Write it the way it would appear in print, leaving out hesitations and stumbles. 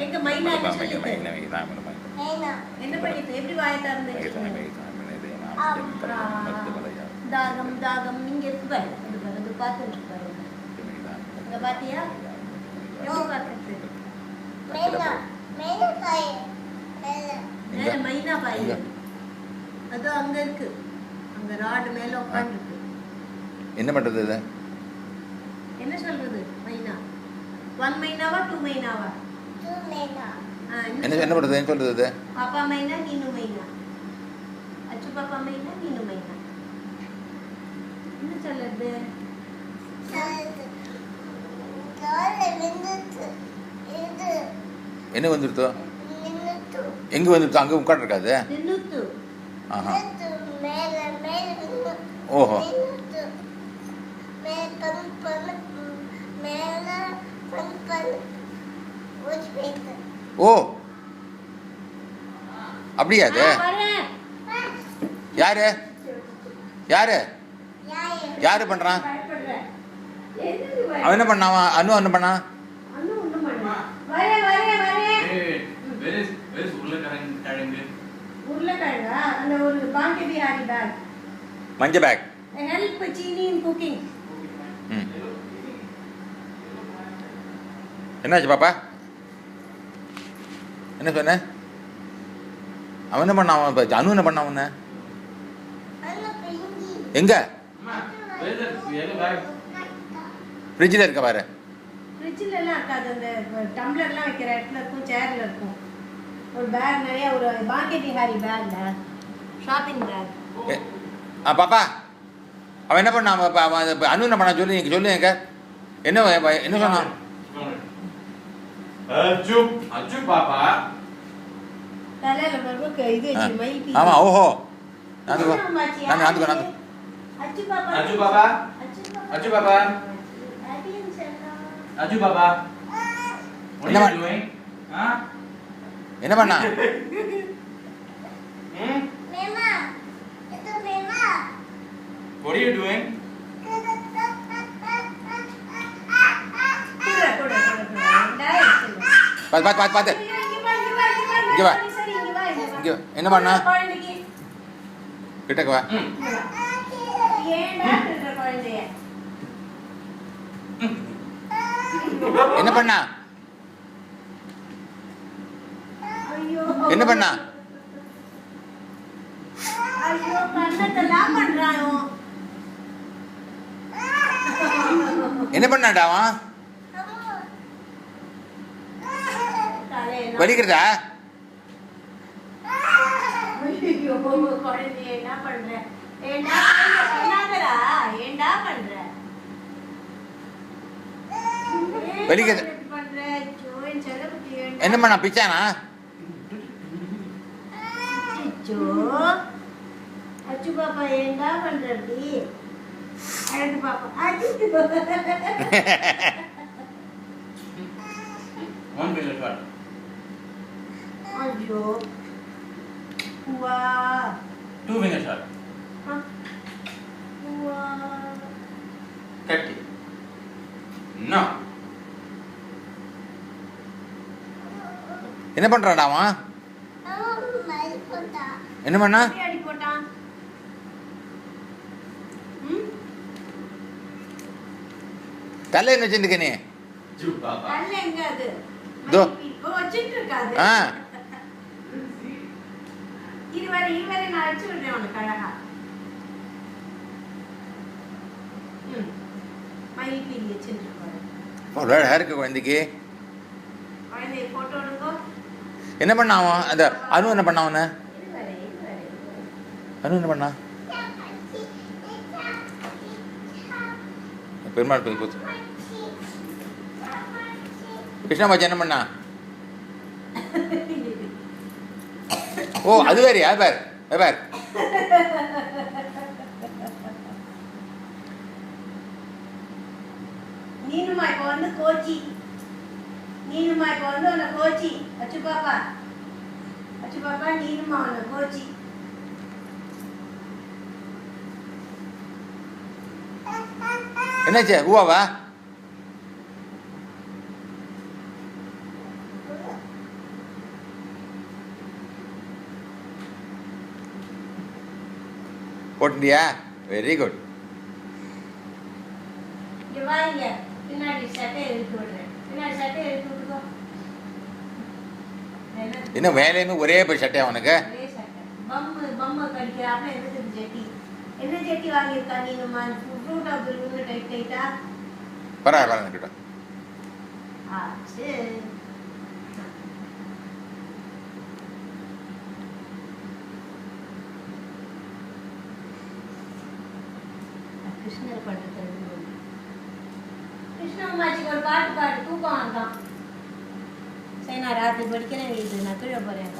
எங்க மைனா என்ன பண்ணிட்டு எப்படி வாயை திறந்து தாகம் தாகம் இங்க இருக்கு பாரு அது பார்த்துட்டு பாரு இங்க பாத்தியா எங்க பார்த்துட்டு மைனா பாய் அது அங்க இருக்கு அங்க ராடு மேல உட்கார்ந்துருக்கு என்ன பண்றது இது என்ன சொல்றது மைனா 1 மைனாவா 2 மைனாவா 2 மைனா என்ன பண்றது என்ன சொல்றது இது பாப்பா மைனா நீனு மைனா அச்சு பாப்பா மைனா நீனு மைனா என்ன சொல்றது என்ன வந்துருத்தோ எங்க வந்துருத்தோ அங்க உட்கார்ந்து இருக்காது நின்னுத்து ஆஹா மேல மேல ஓஹோ ஓ அப்படியா அது யாரு யாரு யாரு பண்றான் அவன் என்ன பண்ணான் அனு என்ன பண்ணான் மஞ்ச back help Chini in cooking. என்னாச்சு பாப்பா என்ன சொன்ன அவன் என்ன பண்ணான் அவன் அனு என்ன பண்ணான் அவன எங்க ஃப்ரிட்ஜில் இருக்க பாரு ஃப்ரிட்ஜில் எல்லாம் இருக்காது அந்த டம்ளர்லாம் வைக்கிற இடத்துல இருக்கும் சேர்ல இருக்கும் ஒரு பேக் நிறைய ஒரு பாக்கெட்டி ஹாரி பேக்ல ஷாப்பிங் பேக் பாப்பா அவன் என்ன பண்ணான் அனு என்ன பண்ணான் சொல்லி நீங்க சொல்லு எங்க என்ன என்ன சொன்னான் அச்சு பாப்பா தலையில மறுபடியும் இது வச்சு மைப்பி ஆமா ஓஹோ அச்சு பாப்பா அச்சு பாப்பா அச்சு பாப்பா அச்சு பாப்பா என்ன பண்ணா What are you doing? பாத்து இங்க வா இங்க என்ன பண்ணா கிட்டக்க வா என்ன பண்ணா என்ன பண்ணா ஐயோ கண்ணத்தெல்லாம் பண்றானோ என்ன பண்ணாடா அவன் வலிக்கிறதா ஐயோ குழந்தை என்ன பண்ற ஏண்டா பண்ணாதடா ஏண்டா பண்ற வலிக்குது பண்ற ஜோயின் செலவுக்கு என்ன பண்ணா பிச்சானா அச்சோ அச்சு பாப்பா ஏண்டா பண்றடி அழகு பாப்பா அச்சு One finger shot. ஐயோ வா 2 finger shot. வா Cut it. No. என்ன பண்றாடா அவன் என்ன பண்ணா அடி போட்டான் தலை என்ன வச்சுருக்க நீ Chu papa. அல்ல எங்க அது தோ. ஓ வச்சிட்டு இருக்காது ஆ இதுவரை நான் அடிச்சு விடுறேன் உனக்கு அழகா மயில் பீலி வச்சுட்டு இருக்காரு அவ்வளோ அழகா இருக்கு குழந்தைக்கு குழந்தைய போட்டோ எடுங்கோ என்ன பண்ணா அவன் அந்த அனு என்ன பண்ணா அவனை இதுவரை அனு என்ன பண்ணா பெருமாள் போய் போச்சு கிருஷ்ணாபாச்சி என்ன பண்ணா ஓ அது வேறையா பார் பார் நீனுமா இப்ப வந்து கோச்சி நீனுமா இப்ப வந்து உன்னை கோச்சி அச்சு பாப்பா நீனுமா உன்னை கோச்சி என்னாச்சு ஊவாவா போட்டுட்டியா வெரி குட். இங்க வாங்க, பின்னாடி சட்டையை இழுத்து விடுறேன். பின்னாடி சட்டையை இழுத்து விட்டுக்கோ. இன்னும் மேலேயுமே ஒரே சட்டை அவனுக்கு. ஒரே சட்டை. பம்மு கடிக்கிறாப்புல எதுக்கு ஜெட்டி? என்ன ஜெட்டி வாங்கியிருக்கா நீங்கம்மா? ஃப்ரூட் ஆஃப் தி லூன் டைட்டா? பரவாயில்ல கிட்ட. சரி. கிருஷ்ணர் பண்றது கிருஷ்ணம்மாச்சிக்கு ஒரு பாட்டு பாடு, தூக்கம் வந்தான். சரி நான் ராத்திரி படிக்கிறேன், வீட்டு நான் கீழே போறேன்.